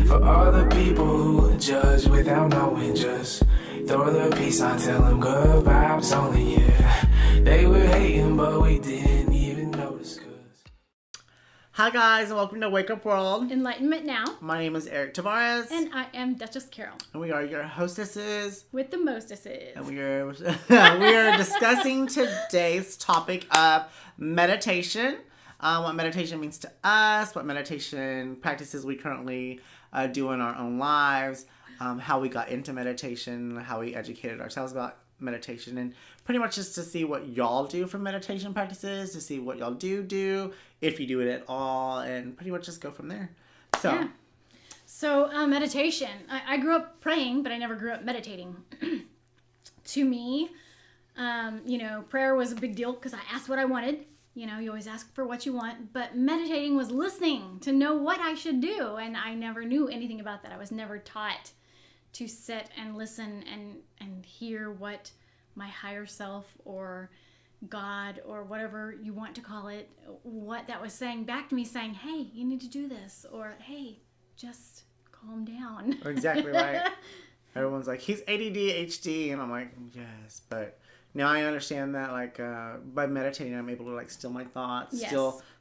For all the people who judge without knowing, just throw the peace on, tell them good vibes only, yeah. They were hating, but we didn't even notice. Hi guys, and welcome to Wake Up World. Enlightenment now. My name is Eric Tavares. And I am Duchess Carol. And we are your hostesses. With the mostesses. And we are discussing today's topic of meditation. What meditation means to us, what meditation practices we currently do in our own lives, how we got into meditation, how we educated ourselves about meditation, and pretty much just to see what y'all do for meditation practices, to see what y'all do, if you do it at all, and pretty much just go from there. So meditation. I grew up praying, but I never grew up meditating. To me, prayer was a big deal because I asked what I wanted. You always ask for what you want, but meditating was listening to know what I should do, and I never knew anything about that. I was never taught to sit and listen and hear what my higher self or God or whatever you want to call it, what that was saying back to me, saying, hey, you need to do this, or hey, just calm down. Exactly right. Everyone's like, he's ADD, HD, and I'm like, yes, but now I understand that, like, by meditating, I'm able to, like, still my thoughts, yes.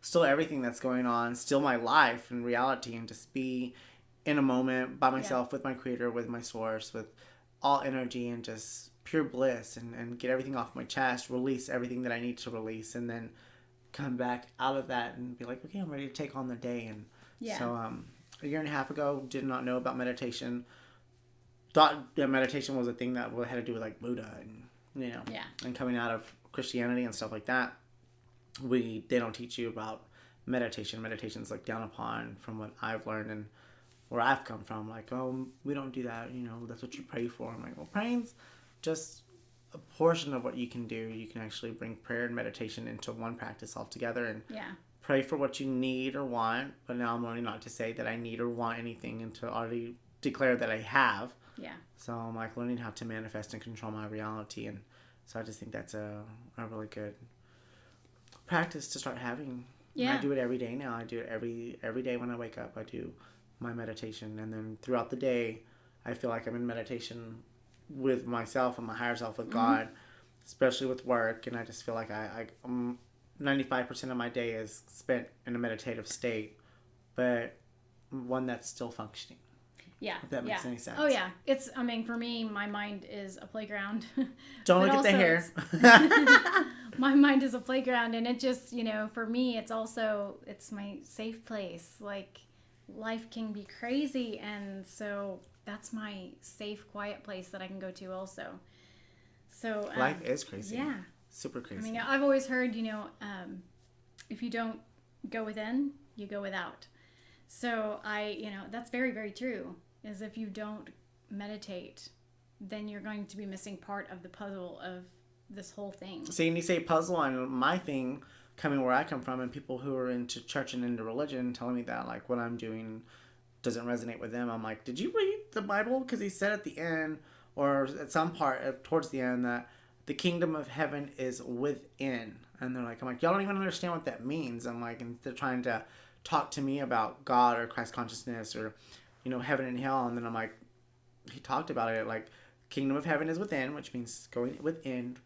still everything that's going on, still my life and reality, and just be in a moment by myself with my creator, with my source, with all energy and just pure bliss, and get everything off my chest, release everything that I need to release, and then come back out of that and be like, okay, I'm ready to take on the day. And so a year and a half ago, did not know about meditation. Thought that meditation was a thing that had to do with, like, Buddha and and coming out of Christianity and stuff like that. They don't teach you about meditation. Meditation's like down upon from what I've learned and where I've come from. Like, oh, we don't do that. That's what you pray for. I'm like, well, praying's just a portion of what you can do. You can actually bring prayer and meditation into one practice altogether and pray for what you need or want. But now I'm learning not to say that I need or want anything and to already declare that I have. Yeah. So I'm like learning how to manifest and control my reality, and so I just think that's a really good practice to start having. Yeah. And I do it every day now. I do it every day when I wake up. I do my meditation, and then throughout the day, I feel like I'm in meditation with myself and my higher self, with God, especially with work, and I just feel like I'm 95% of my day is spent in a meditative state, but one that's still functioning. Yeah. If that makes any sense. Oh, yeah. For me, my mind is a playground. Don't look at the hair. My mind is a playground, and it just, for me, it's my safe place. Like, life can be crazy, and so that's my safe, quiet place that I can go to also. So life is crazy. Yeah. Super crazy. I've always heard, if you don't go within, you go without. So that's very, very true, is if you don't meditate, then you're going to be missing part of the puzzle of this whole thing. See, and you say puzzle, and my thing, coming where I come from, and people who are into church and into religion telling me that, like, what I'm doing doesn't resonate with them. I'm like, did you read the Bible? Because he said at the end, or at some part towards the end, that the kingdom of heaven is within. And they're like, I'm like, y'all don't even understand what that means. I'm like, and they're trying to talk to me about God or Christ consciousness or, heaven and hell. And then I'm like, he talked about it like, kingdom of heaven is within, which means going within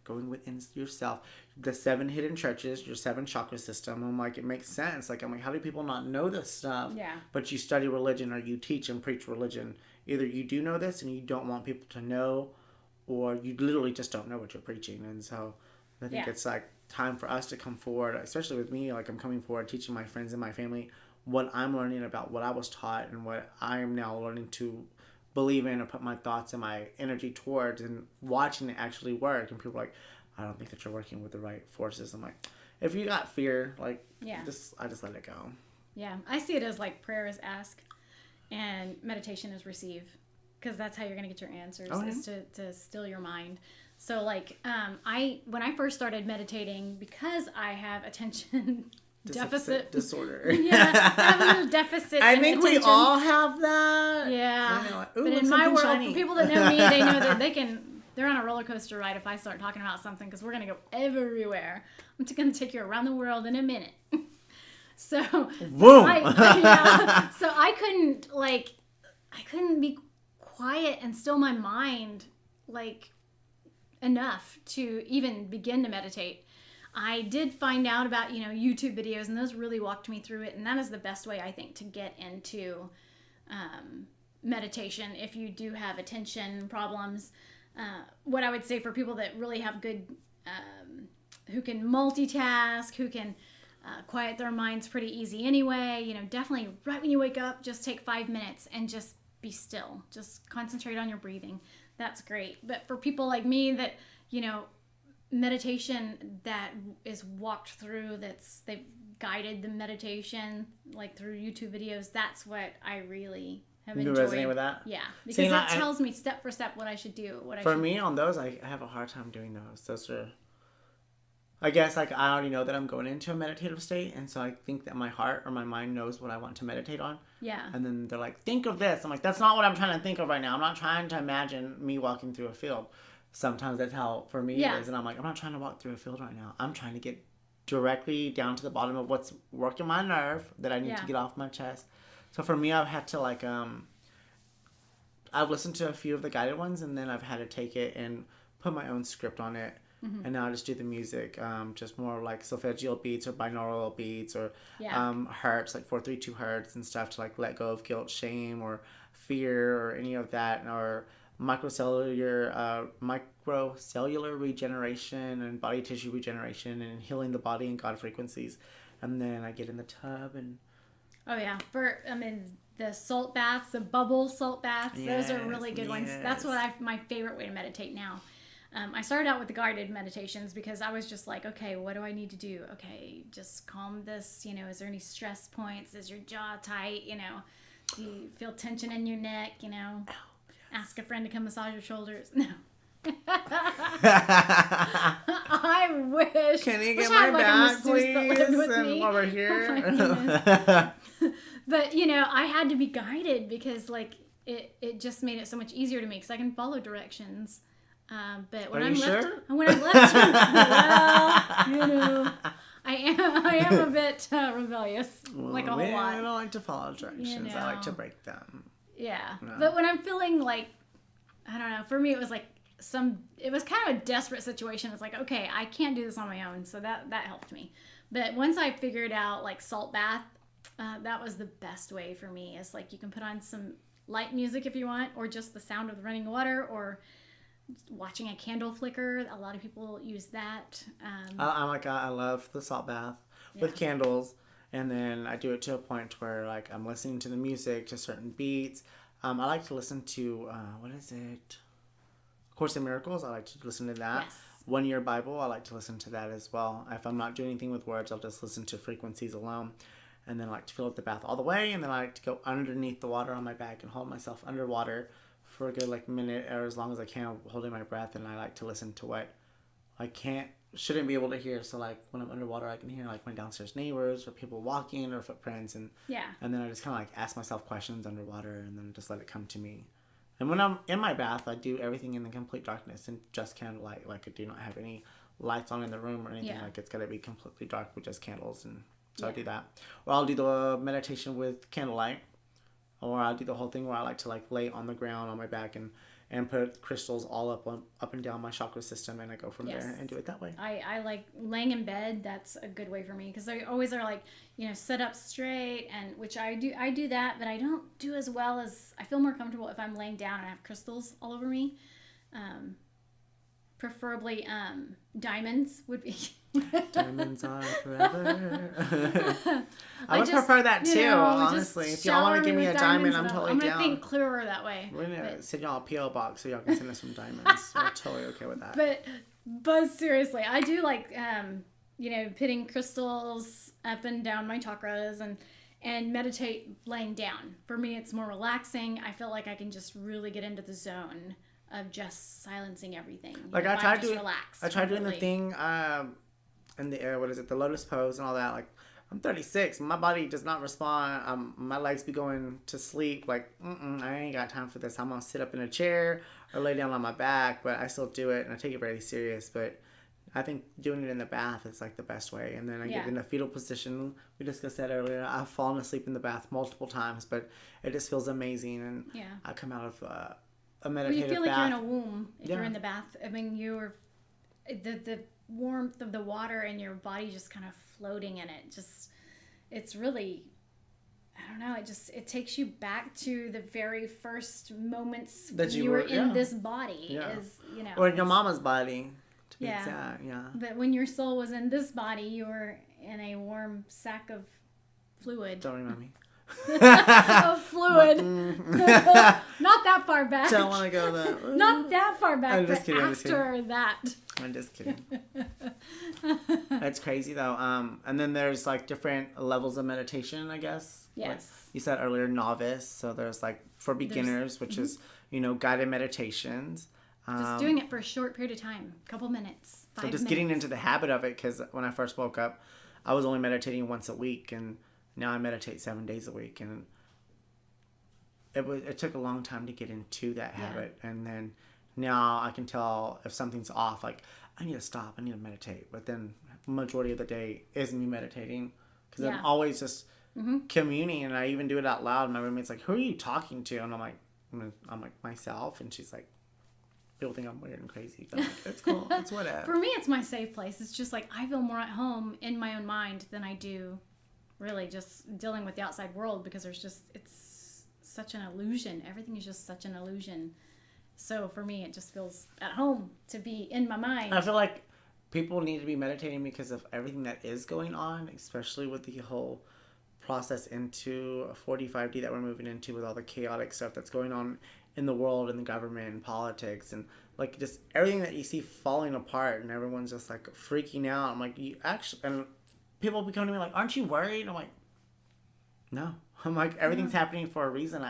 yourself. The 7 hidden churches, your 7 chakra system. I'm like, it makes sense. Like, I'm like, how do people not know this stuff? Yeah. But you study religion, or you teach and preach religion. Either you do know this and you don't want people to know, or you literally just don't know what you're preaching. And so I think it's like time for us to come forward, especially with me. Like, I'm coming forward, teaching my friends and my family what I'm learning about what I was taught and what I am now learning to believe in or put my thoughts and my energy towards, and watching it actually work. And people are like, I don't think that you're working with the right forces. I'm like, if you got fear, like, I just let it go. Yeah. I see it as like prayer is ask and meditation is receive, because that's how you're going to get your answers, is to still your mind. So like, when I first started meditating, because I have attention deficit disorder. I have a little deficit. I think we all have that. Yeah. Like, but in my world, for people that know me, they know that they're on a roller coaster ride if I start talking about something, because we're going to go everywhere. I'm going to take you around the world in a minute. So, boom. So I couldn't, like, I couldn't be quiet and still my mind like enough to even begin to meditate. I did find out about, YouTube videos, and those really walked me through it. And that is the best way, I think, to get into meditation if you do have attention problems. What I would say for people that really have good, who can multitask, who can quiet their minds pretty easy anyway, definitely right when you wake up, just take 5 minutes and just be still. Just concentrate on your breathing. That's great. But for people like me that, meditation that is walked through, they've guided the meditation like through YouTube videos, that's what I really have enjoyed. You resonate with that? Yeah, because it tells me step for step what I should do. For me, on those, I have a hard time doing those. Those are, I guess, like, I already know that I'm going into a meditative state, and so I think that my heart or my mind knows what I want to meditate on. Yeah. And then they're like, think of this. I'm like, that's not what I'm trying to think of right now. I'm not trying to imagine me walking through a field. Sometimes that's how, for me, it is. And I'm like, I'm not trying to walk through a field right now. I'm trying to get directly down to the bottom of what's working my nerve that I need to get off my chest. So for me, I've had to, like, I've listened to a few of the guided ones, and then I've had to take it and put my own script on it. Mm-hmm. And now I just do the music, just more like solfeggio beats or binaural beats or hertz, like 432 hertz and stuff to, like, let go of guilt, shame, or fear or any of that, or microcellular regeneration and body tissue regeneration and healing the body and God frequencies. And then I get in the tub and... Oh, yeah. The salt baths, the bubble salt baths, those are really good ones. That's my favorite way to meditate now. I started out with the guided meditations because I was just like, okay, what do I need to do? Okay, just calm this, is there any stress points? Is your jaw tight? Do you feel tension in your neck? Ask a friend to come massage your shoulders. No. I wish. Can you get my back, please? And while we're here. Oh, but, I had to be guided because, like, it just made it so much easier to me because I can follow directions. But when I'm left, well, I am a bit rebellious, like a whole lot. I don't like to follow directions. I like to break them. Yeah, but when I'm feeling like, I don't know, for me it was like it was kind of a desperate situation. It's like, okay, I can't do this on my own, so that helped me. But once I figured out like salt bath, that was the best way for me. It's like you can put on some light music if you want, or just the sound of the running water, or watching a candle flicker. A lot of people use that. I love the salt bath with candles, and then I do it to a point where, like, I'm listening to the music to certain beats. I like to listen to what is it? Course in Miracles. I like to listen to that. Yes. 1 Year Bible. I like to listen to that as well. If I'm not doing anything with words, I'll just listen to frequencies alone. And then I like to fill up the bath all the way, and then I like to go underneath the water on my back and hold myself underwater for a good minute or as long as I can, holding my breath. And I like to listen to what I shouldn't be able to hear. So, like, when I'm underwater, I can hear, like, my downstairs neighbors or people walking or footprints, and then I just kind of, like, ask myself questions underwater and then just let it come to me. And when I'm in my bath, I do everything in the complete darkness and just candlelight. Like, I do not have any lights on in the room or anything. Like, it's got to be completely dark with just candles. And so I do that. Or I'll do the meditation with candlelight. Or I'll do the whole thing where I like to, like, lay on the ground on my back and put crystals all up and down my chakra system, and I go from there and do it that way. I like laying in bed. That's a good way for me because they always are like, set up straight, and which I do that, but I don't do as well as I feel more comfortable if I'm laying down and I have crystals all over me. Preferably diamonds would be. Diamonds are forever. I would prefer that too, honestly. If y'all want to give me a diamond, I'm totally down. I'm going to think clearer that way. We're going to send y'all a P.O. box so y'all can send us some diamonds. We're totally okay with that. But seriously, I do like, putting crystals up and down my chakras and meditate laying down. For me, it's more relaxing. I feel like I can just really get into the zone of just silencing everything. Like, I tried doing the thing in the air, the lotus pose and all that. Like, I'm 36. My body does not respond. My legs be going to sleep. Like, I ain't got time for this. I'm going to sit up in a chair or lay down on my back, but I still do it, and I take it very serious. But I think doing it in the bath is like the best way. And then I Yeah. get in a fetal position. We discussed that earlier. I've fallen asleep in the bath multiple times, but it just feels amazing. And Yeah. I come out of a Well, meditative you feel like bath. you're in a womb if Yeah. you're in the bath. I mean, you're the warmth of the water and your body just kind of floating in it. Just, it's really, I don't know. It takes you back to the very first moments That you you were were- in yeah. this body. Yeah. Is, you know. Or in your mama's body, to be Yeah. exact. Yeah. But when your soul was in this body, you were in a warm sack of fluid. Don't remind me. Of fluid. Not that far back. Don't want to go there. Not that far back, I'm but just kidding, I'm just after that. I'm just kidding. It's crazy though. And then there's like different levels of meditation, I guess. Yes. Like you said earlier, novice. So there's like for beginners, which is, guided meditations. Just doing it for a short period of time, a couple minutes, 5 So just minutes. getting into the habit of it, because when I first woke up, I was only meditating once a week, and now I meditate 7 days a week, and it took a long time to get into that habit, and then now I can tell if something's off. Like I need to stop, I need to meditate, but then majority of the day is me meditating, because I'm always just communing, and I even do it out loud. My roommate's like, "Who are you talking to?" And I'm like myself, and she's like, people think I'm weird and crazy. But I'm like, it's cool. It's whatever. For me, it's my safe place. It's just like I feel more at home in my own mind than I do really just dealing with the outside world, because it's such an illusion. Everything is just such an illusion. So for me, it just feels at home to be in my mind. I feel like people need to be meditating because of everything that is going on, especially with the whole process into 45D that we're moving into, with all the chaotic stuff that's going on in the world and the government and politics, and like just everything that you see falling apart, and everyone's just like freaking out. I'm like, you actually, and people be coming to me like, "Aren't you worried?" I'm like, no. I'm like, everything's happening for a reason.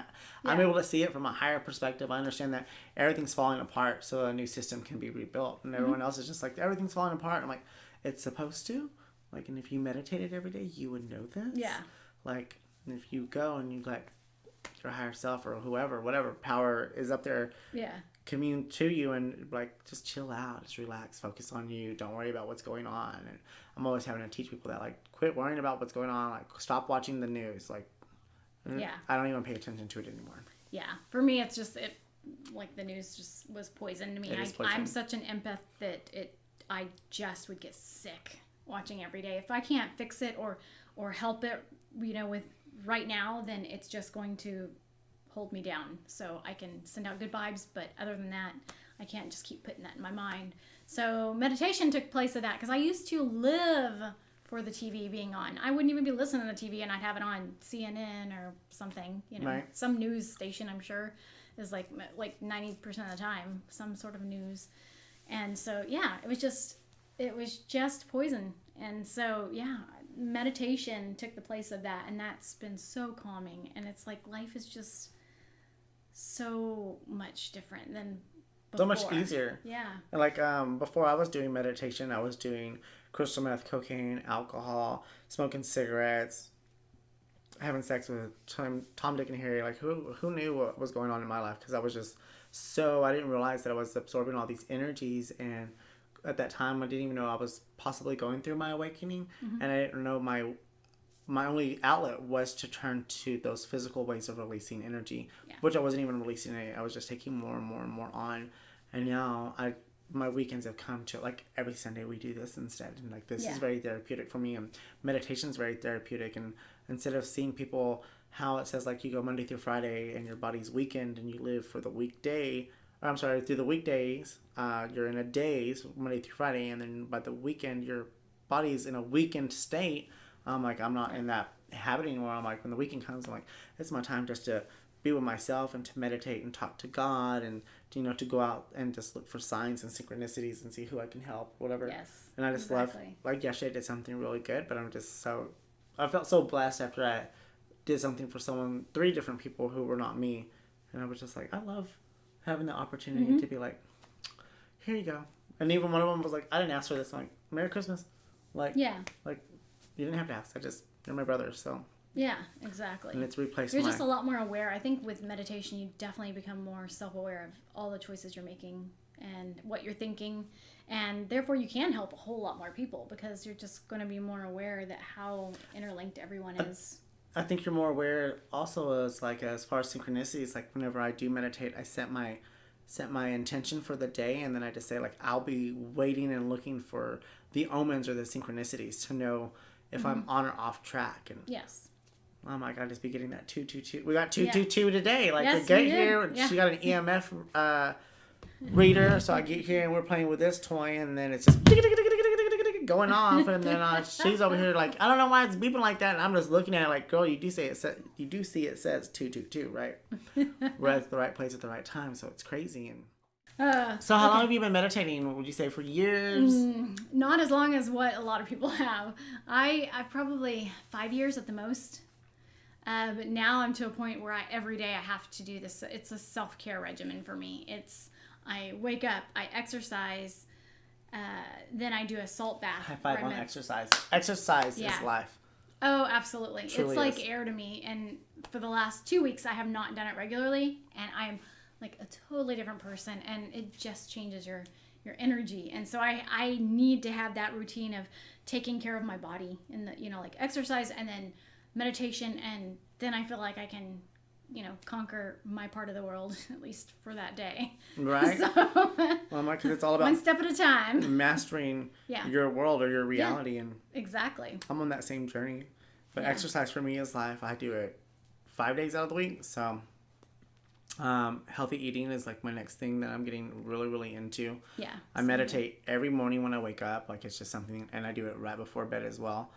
I'm able to see it from a higher perspective. I understand that everything's falling apart so a new system can be rebuilt, and everyone else is just like, everything's falling apart. I'm like, it's supposed to. Like, and if you meditated every day, you would know this. Yeah. Like, if you go and you like your higher self or whoever, whatever power is up there, commune to you, and like just chill out, just relax, focus on you, don't worry about what's going on. And I'm always having to teach people that, like, quit worrying about what's going on, like stop watching the news, like I don't even pay attention to it anymore. For me, it's just like the news just was poison to me. I'm such an empath that I just would get sick watching every day. If I can't fix it or help it, with right now, then it's just going to hold me down. So I can send out good vibes, but other than that, I can't just keep putting that in my mind. So meditation took place of that, because I used to live for the TV being on. I wouldn't even be listening to the TV, and I'd have it on CNN or something, Right. Some news station, I'm sure, is like 90% of the time, some sort of news. And so, it was just poison. And so, meditation took the place of that, and that's been so calming. And it's like life is just so much different than before. So much easier. Yeah. And like before I was doing meditation, I was doing crystal meth, cocaine, alcohol, smoking cigarettes, having sex with Tom, Dick, and Harry. Like who knew what was going on in my life? Because I was just I didn't realize that I was absorbing all these energies, and at that time I didn't even know I was possibly going through my awakening, and I didn't know my only outlet was to turn to those physical ways of releasing energy, which I wasn't even releasing it. I was just taking more and more and more on, and now my weekends have come to, like, every Sunday we do this instead, and like this is very therapeutic for me, and meditation is very therapeutic. And instead of seeing people how it says like you go Monday through Friday and your body's weekend and you live for the weekday, through the weekdays, you're in a days Monday through Friday, and then by the weekend your body's in a weakened state. I'm not in that habit anymore. I'm like, when the weekend comes, I'm like, it's my time just to be with myself and to meditate and talk to God, and to go out and just look for signs and synchronicities and see who I can help, whatever. Yes. And I just love, like yesterday I did something really good, but I felt so blessed after I did something for 3 different people who were not me, and I was just like, I love having the opportunity to be like, here you go. And even one of them was like, I didn't ask for this. I'm like, Merry Christmas. Like, like, you didn't have to ask. You're my brother, so. Yeah, exactly. And it's replaced You're just a lot more aware. I think with meditation, you definitely become more self-aware of all the choices you're making and what you're thinking. And therefore you can help a whole lot more people because you're just going to be more aware that how interlinked everyone is. I think you're more aware also as like as far as synchronicities. Like whenever I do meditate, I set my intention for the day, and then I just say like I'll be waiting and looking for the omens or the synchronicities to know if I'm on or off track. And Yes. oh my God, I just be getting that 222. We got 222 today. Like Yes, we get we did. here, Yeah. she got an EMF reader, so I get here and we're playing with this toy, and then it's just going off, and then she's over here like I don't know why it's beeping like that, and I'm just looking at it like, girl, you do see it says 222, right? We're at the right place at the right time, so it's crazy. And so how long have you been meditating? Would you say for years? Not as long as what a lot of people have. I probably 5 years at the most. But now I'm to a point where every day I have to do this. It's a self-care regimen for me. I wake up, I exercise, then I do a salt bath. High five on exercise. Exercise is life. Oh, absolutely. Truly it's like is. air to me. And for the last 2 weeks, I have not done it regularly. And I'm like a totally different person. And it just changes your energy. And so I need to have that routine of taking care of my body and like exercise and then meditation. And then I feel like I can, conquer my part of the world, at least for that day. Right? So, Well, because it's all about one step at a time. mastering your world or your reality, and Exactly. I'm on that same journey. But exercise for me is life. I do it 5 days out of the week. So healthy eating is like my next thing that I'm getting really, really into. Yeah. I meditate every morning when I wake up. Like it's just something, and I do it right before bed as well.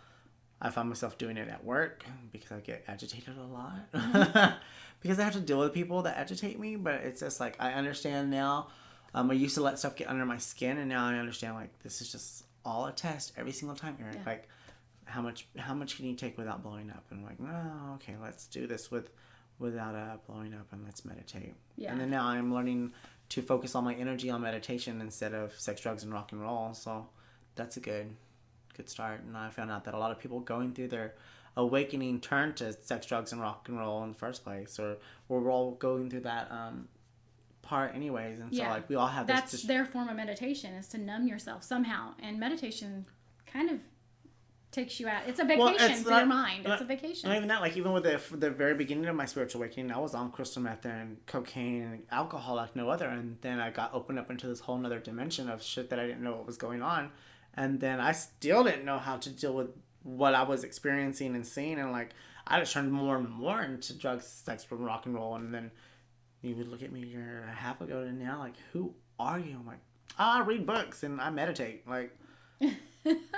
I find myself doing it at work because I get agitated a lot. Because I have to deal with people that agitate me. But it's just like I understand now. I used to let stuff get under my skin, and now I understand like this is just all a test every single time, Eric. Yeah. Like how much can you take without blowing up? And I'm like, no, okay, let's do this without blowing up, and let's meditate. Yeah. And then now I'm learning to focus all my energy on meditation instead of sex, drugs, and rock and roll. So that's a good start. And I found out that a lot of people going through their awakening turn to sex, drugs, and rock and roll in the first place, or we're all going through that part anyways. And so like we all have that's their form of meditation, is to numb yourself somehow. And meditation kind of takes you out. It's a vacation for your mind. It's a vacation. Not even that, like even with the very beginning of my spiritual awakening, I was on crystal meth and cocaine and alcohol like no other, and then I got opened up into this whole nother dimension of shit that I didn't know what was going on. And then I still didn't know how to deal with what I was experiencing and seeing. And like, I just turned more and more into drugs, sex, and rock and roll. And then you would look at me a year and a half ago to now, like, who are you? I'm like, I read books and I meditate. Like,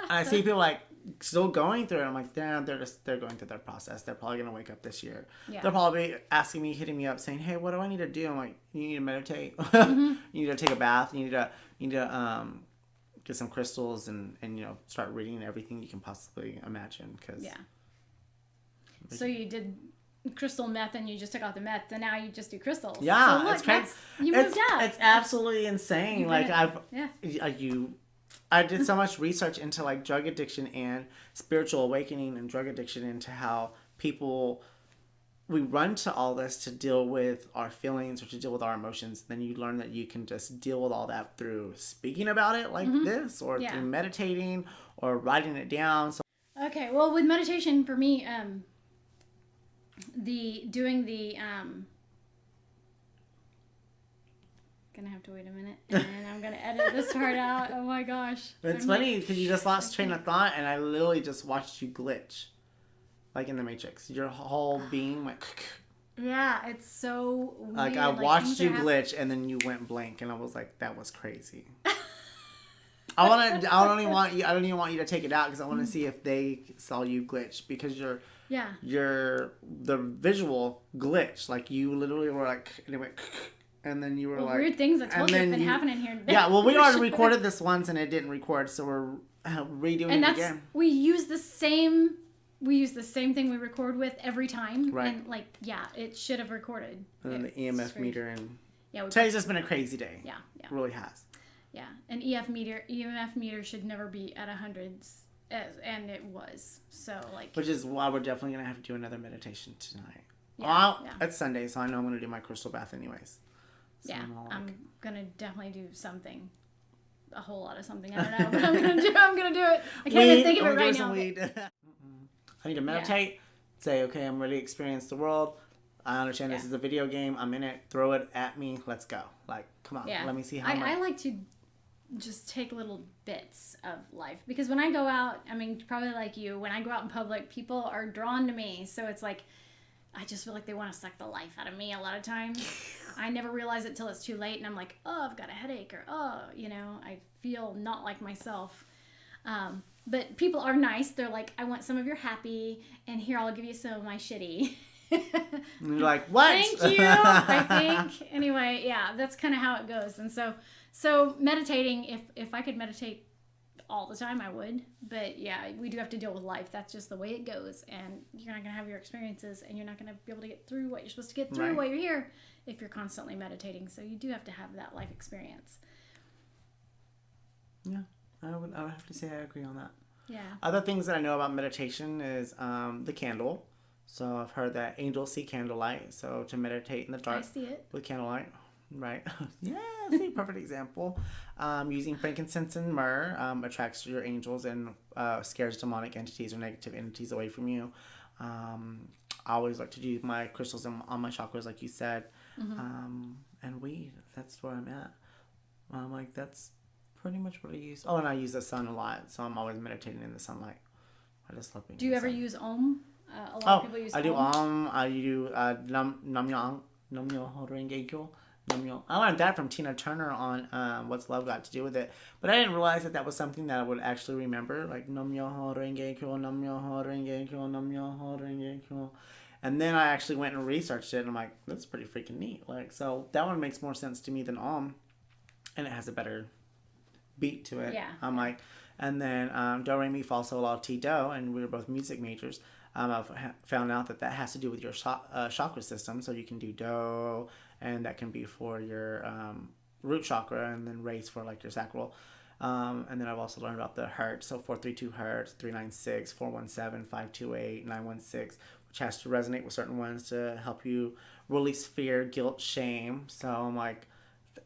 I see people like still going through it. I'm like, damn, they're going through their process. They're probably going to wake up this year. Yeah. They're probably asking me, hitting me up saying, hey, what do I need to do? I'm like, you need to meditate. You need to take a bath. You need to get some crystals and start reading everything you can possibly imagine. So you did crystal meth and you just took out the meth and now you just do crystals. Yeah, so look, it's crazy. You moved up. It's absolutely insane. Like I did so much research into like drug addiction and spiritual awakening and drug addiction, into how we run to all this to deal with our feelings or to deal with our emotions. Then you learn that you can just deal with all that through speaking about it like this, or through meditating or writing it down. So okay, well, with meditation for me, gonna have to wait a minute, and I'm gonna edit this part out. Oh my gosh! It's funny because you just lost train of thought, and I literally just watched you glitch. Like in the Matrix, your whole being went. Yeah, it's so weird. Like I watched you glitch, and then you went blank, and I was like, "That was crazy." I don't even want you to take it out because I want to see if they saw you glitch, because you're the visual glitch. Like you literally were like, and it went, and then you were like weird things that totally have been happening here. Yeah, well, we already recorded this once and it didn't record, so we're redoing it again. We use the same thing we record with every time. Right. And it should have recorded. And then the EMF meter, and today's just been a crazy day. Yeah. It really has. Yeah. An EMF meter should never be at 100s, and it was. So which is why we're definitely gonna have to do another meditation tonight. Yeah. It's Sunday, so I know I'm gonna do my crystal bath anyways. So Yeah, I'm all like, I'm gonna definitely do something. A whole lot of something. I don't know, but I'm gonna do it. I can't even think of it right now. Weed. I need to meditate. Say, okay, I'm ready to experience the world. I understand this is a video game. I'm in it. Throw it at me. Let's go. Like, come on. Let me see how I like to just take little bits of life, because when I go out, I mean, probably like you, when I go out in public, people are drawn to me. So it's like, I just feel like they want to suck the life out of me a lot of times. I never realize it till it's too late, and I'm like, oh, I've got a headache, or oh, you know, I feel not like myself. But people are nice. They're like, I want some of your happy, and here, I'll give you some of my shitty. And you're like, what? Thank you, I think. Anyway, yeah, that's kind of how it goes. And so meditating, if I could meditate all the time, I would. But yeah, we do have to deal with life. That's just the way it goes. And you're not going to have your experiences, and you're not going to be able to get through what you're supposed to get through while you're here if you're constantly meditating. So you do have to have that life experience. Yeah, I would have to say I agree on that. Yeah. Other things that I know about meditation is the candle. So I've heard that angels see candlelight. So to meditate in the dark I see it. with candlelight. Right. Yeah, see, perfect example. Using frankincense and myrrh attracts your angels and scares demonic entities or negative entities away from you. I always like to do my crystals on my chakras, like you said. And weed. That's where I'm at. Like, that's pretty much what I use. Oh, and I use the sun a lot. So I'm always meditating in the sunlight. I just love being Do you ever sun. use Om? A lot of people use I do Om. I do Namyo Renge Kyo. I learned that from Tina Turner on What's Love Got to Do with It. But I didn't realize that was something that I would actually remember. Like, Namyo Renge Kyo, Namyo Renge Kyo, Namyo Renge Kyo. And then I actually went and researched it, and I'm like, that's pretty freaking neat. Like, so that one makes more sense to me than Om. And it has a better beat to it. Yeah. I'm like, and then Do, Re, Mi, Fa, Sol, La, Ti, Do, and we were both music majors. I've found out that has to do with your chakra system. So you can do Do, and that can be for your root chakra, and then Re's for like your sacral. And then I've also learned about the hertz. So 432 hertz, 396, 417, 528, 916, which has to resonate with certain ones to help you release fear, guilt, shame. So I'm like,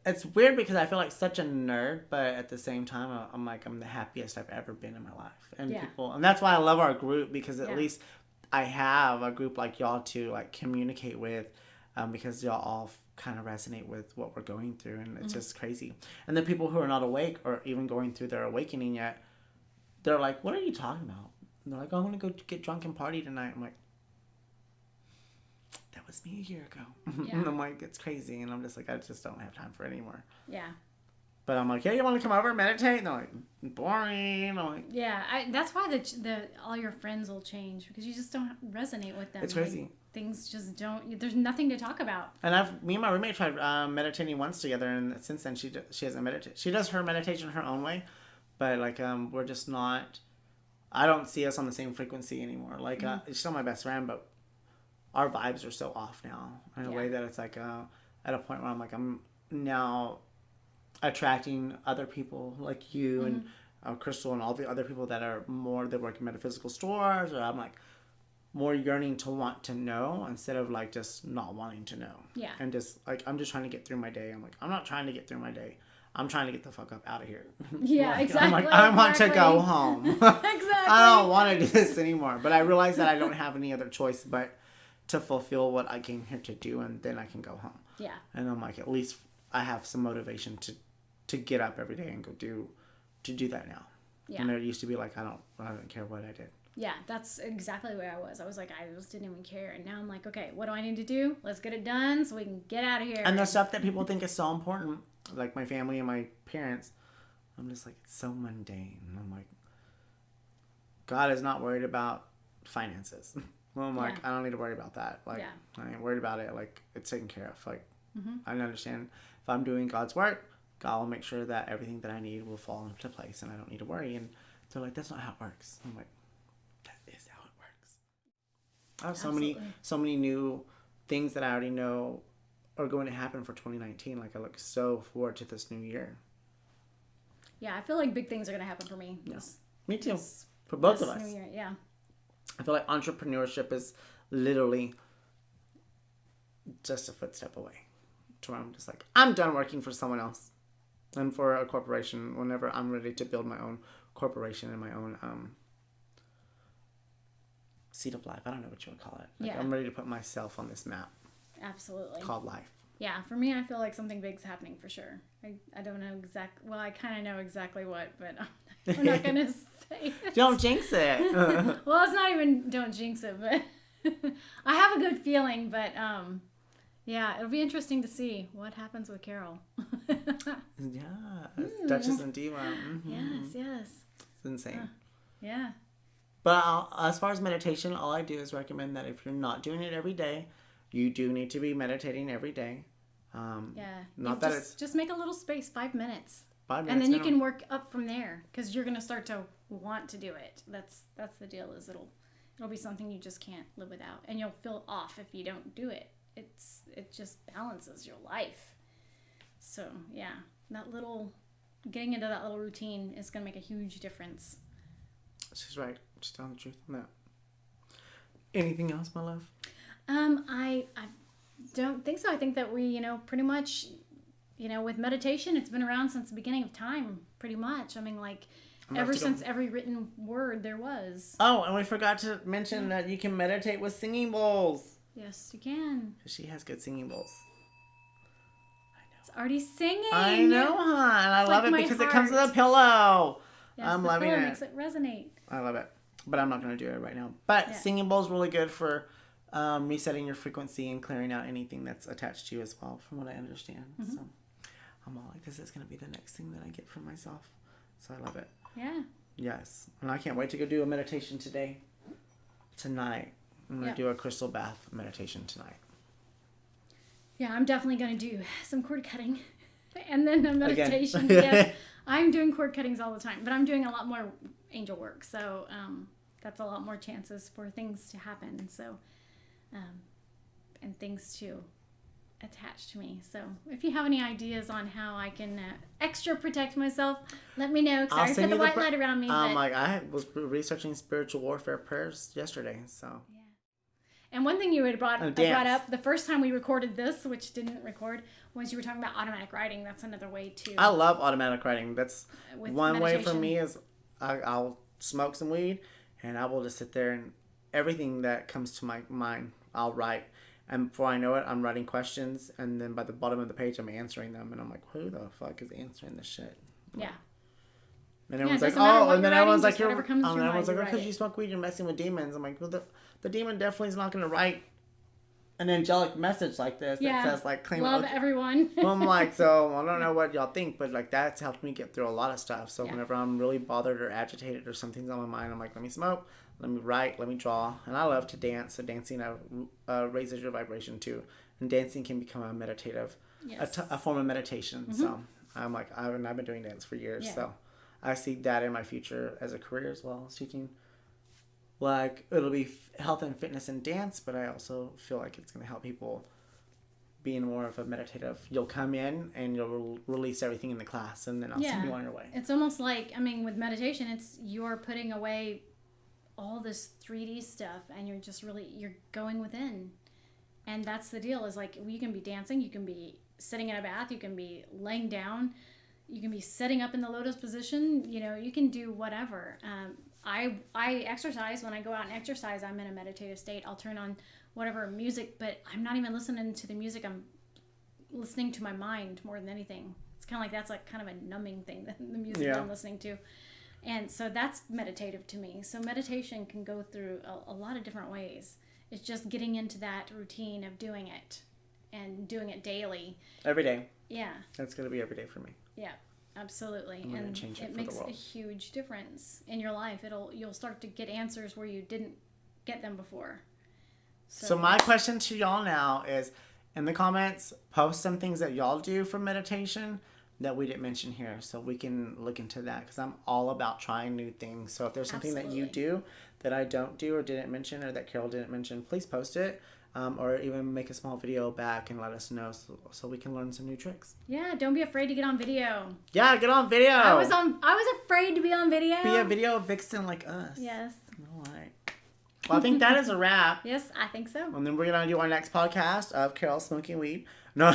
it's weird because I feel like such a nerd, but at the same time, I'm like, I'm the happiest I've ever been in my life. And people, and that's why I love our group, because at least I have a group like y'all to like communicate with, because y'all all kind of resonate with what we're going through, and it's just crazy. And the people who are not awake or even going through their awakening yet, they're like, what are you talking about? And they're like, oh, I want to go get drunk and party tonight. I'm like, that was me a year ago. Yeah. And I'm like, it's crazy. And I'm just like, I just don't have time for it anymore. Yeah. But I'm like, yeah, you want to come over and meditate? And they're like, boring. I'm like, yeah. That's why the all your friends will change, because you just don't resonate with them. It's crazy. Like, things just don't. There's nothing to talk about. And me and my roommate tried meditating once together, and since then she hasn't meditated. She does her meditation her own way, but like we're just not. I don't see us on the same frequency anymore. Like she's still my best friend, but our vibes are so off now in a way that it's like at a point where I'm like, I'm now attracting other people like you and Crystal and all the other people that are more, that work in metaphysical stores, or I'm like more yearning to want to know instead of like just not wanting to know. Yeah. And just like, I'm just trying to get through my day. I'm like, I'm not trying to get through my day. I'm trying to get the fuck up out of here. Yeah, like, exactly. I'm like, I want to go home. Exactly. I don't want to do this anymore. But I realize that I don't have any other choice but to fulfill what I came here to do, and then I can go home. Yeah. And I'm like, at least I have some motivation to get up every day and go do that now. Yeah. And it used to be like, I don't care what I did. Yeah, that's exactly where I was. I was like, I just didn't even care. And now I'm like, okay, what do I need to do? Let's get it done so we can get out of here. And the stuff that people think is so important, like my family and my parents, I'm just like, it's so mundane. And I'm like, God is not worried about finances. Well, I'm like, I don't need to worry about that. Like, I ain't worried about it. Like, it's taken care of. Like, I understand if I'm doing God's work, God will make sure that everything that I need will fall into place, and I don't need to worry. And they're like, that's not how it works. I'm like, that is how it works. I have so many new things that I already know are going to happen for 2019. Like, I look so forward to this new year. Yeah, I feel like big things are going to happen for me. Yes. Me too. For both of us. New year, yeah. I feel like entrepreneurship is literally just a footstep away. to where I'm just like, I'm done working for someone else and for a corporation whenever I'm ready to build my own corporation and my own seat of life. I don't know what you would call it. Like, I'm ready to put myself on this map. Absolutely. Called life. Yeah, for me, I feel like something big's happening for sure. I don't know well, I kind of know exactly what, but I'm not going to say it. Don't jinx it. Well, it's not even don't jinx it, but I have a good feeling, but yeah, it'll be interesting to see what happens with Carol. Yeah, Duchess and Diva. Mm-hmm. Yes. It's insane. Yeah. But as far as meditation, all I do is recommend that if you're not doing it every day, you do need to be meditating every day. Not that it's just make a little space, 5 minutes. 5 minutes. And then you can work up from there because you're going to start to want to do it. That's the deal. Is it'll be something you just can't live without, and you'll feel off if you don't do it. It just balances your life. So yeah, getting into that little routine is going to make a huge difference. She's right. She's telling the truth on that. Anything else, my love? I don't think so. I think that we, pretty much, with meditation, it's been around since the beginning of time, pretty much. I mean, like, ever since every written word there was. Oh, and we forgot to mention that you can meditate with singing bowls. Yes, you can. She has good singing bowls. It's already singing. I know, hon. I love it because it comes with a pillow. Yes, I'm loving it. It Makes it resonate. I love it. But I'm not going to do it right now. But singing bowl is really good for resetting your frequency and clearing out anything that's attached to you as well, from what I understand. Mm-hmm. So I'm all like, this is going to be the next thing that I get for myself. So I love it. Yeah. Yes. And I can't wait to go do a meditation tonight. I'm going to do a crystal bath meditation tonight. Yeah, I'm definitely going to do some cord cutting and then a meditation. Yes, I'm doing cord cuttings all the time, but I'm doing a lot more angel work. So that's a lot more chances for things to happen. So, and things to attach to me. So if you have any ideas on how I can extra protect myself, let me know. Sorry for the white light around me. I was researching spiritual warfare prayers yesterday. So. Yeah. And one thing you had brought up the first time we recorded this, which didn't record, was you were talking about automatic writing. That's another way to. I love automatic writing. That's one way for me is I'll smoke some weed and I will just sit there and everything that comes to my mind, I'll write. And before I know it, I'm writing questions. And then by the bottom of the page, I'm answering them. And I'm like, who the fuck is answering this shit? Yeah. And everyone's like, oh, and then everyone's like, because you smoke weed, you're messing with demons. I'm like, well, the demon definitely is not going to write an angelic message like this that says, like, claim love everyone. Well, I'm like, so I don't know what y'all think, but, like, that's helped me get through a lot of stuff. So whenever I'm really bothered or agitated or something's on my mind, I'm like, let me smoke, let me write, let me draw. And I love to dance. So dancing raises your vibration, too. And dancing can become a meditative, a form of meditation. Mm-hmm. So I'm like, I've been doing dance for years, so. I see that in my future as a career as well, teaching. Like, it'll be health and fitness and dance, but I also feel like it's going to help people be in more of a meditative. You'll come in and you'll release everything in the class, and then I'll send you on your way. It's almost like, with meditation, you're putting away all this 3D stuff, and you're going within. And that's the deal, is like, you can be dancing, you can be sitting in a bath, you can be laying down, you can be setting up in the lotus position. You can do whatever. I exercise. When I go out and exercise, I'm in a meditative state. I'll turn on whatever music, but I'm not even listening to the music. I'm listening to my mind more than anything. It's kind of like that's like kind of a numbing thing, the music that I'm listening to. And so that's meditative to me. So meditation can go through a lot of different ways. It's just getting into that routine of doing it and doing it daily. Every day. Yeah. That's going to be every day for me. Yeah, absolutely. And it makes a huge difference in your life. You'll start to get answers where you didn't get them before. So my question to y'all now is, in the comments, post some things that y'all do for meditation that we didn't mention here, so we can look into that, because I'm all about trying new things. So if there's something that you do that I don't do or didn't mention, or that Carol didn't mention, please post it. Or even make a small video back and let us know so we can learn some new tricks. Yeah, don't be afraid to get on video. Yeah, get on video. I was afraid to be on video. Be a video vixen like us. Yes. All right. Well, I think that is a wrap. Yes, I think so. And then we're going to do our next podcast of Carol smoking weed. No.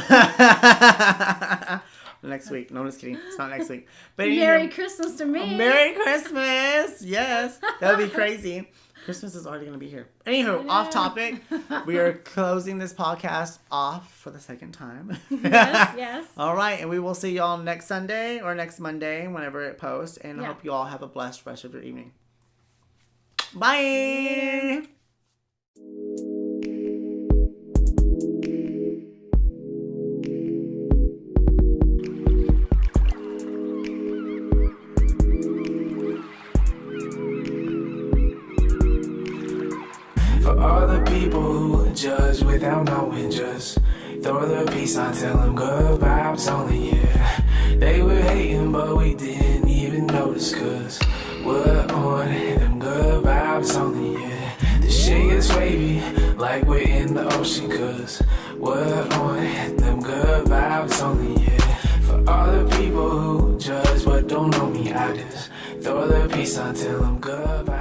Next week. No, I'm just kidding. It's not next week. But Merry Christmas to me. Merry Christmas. Yes. That would be crazy. Christmas is already going to be here. Anywho, off topic. We are closing this podcast off for the second time. Yes. All right. And we will see y'all next Sunday or next Monday, whenever it posts. And I hope you all have a blessed rest of your evening. Bye. For all the people who judge without knowing, just throw the peace on, tell them good vibes only, yeah. They were hating, but we didn't even notice, cause we're on them good vibes only, yeah. The shit gets wavy, like we're in the ocean, cause we're on them good vibes only, yeah. For all the people who judge but don't know me, I just throw the peace on, tell them good vibes.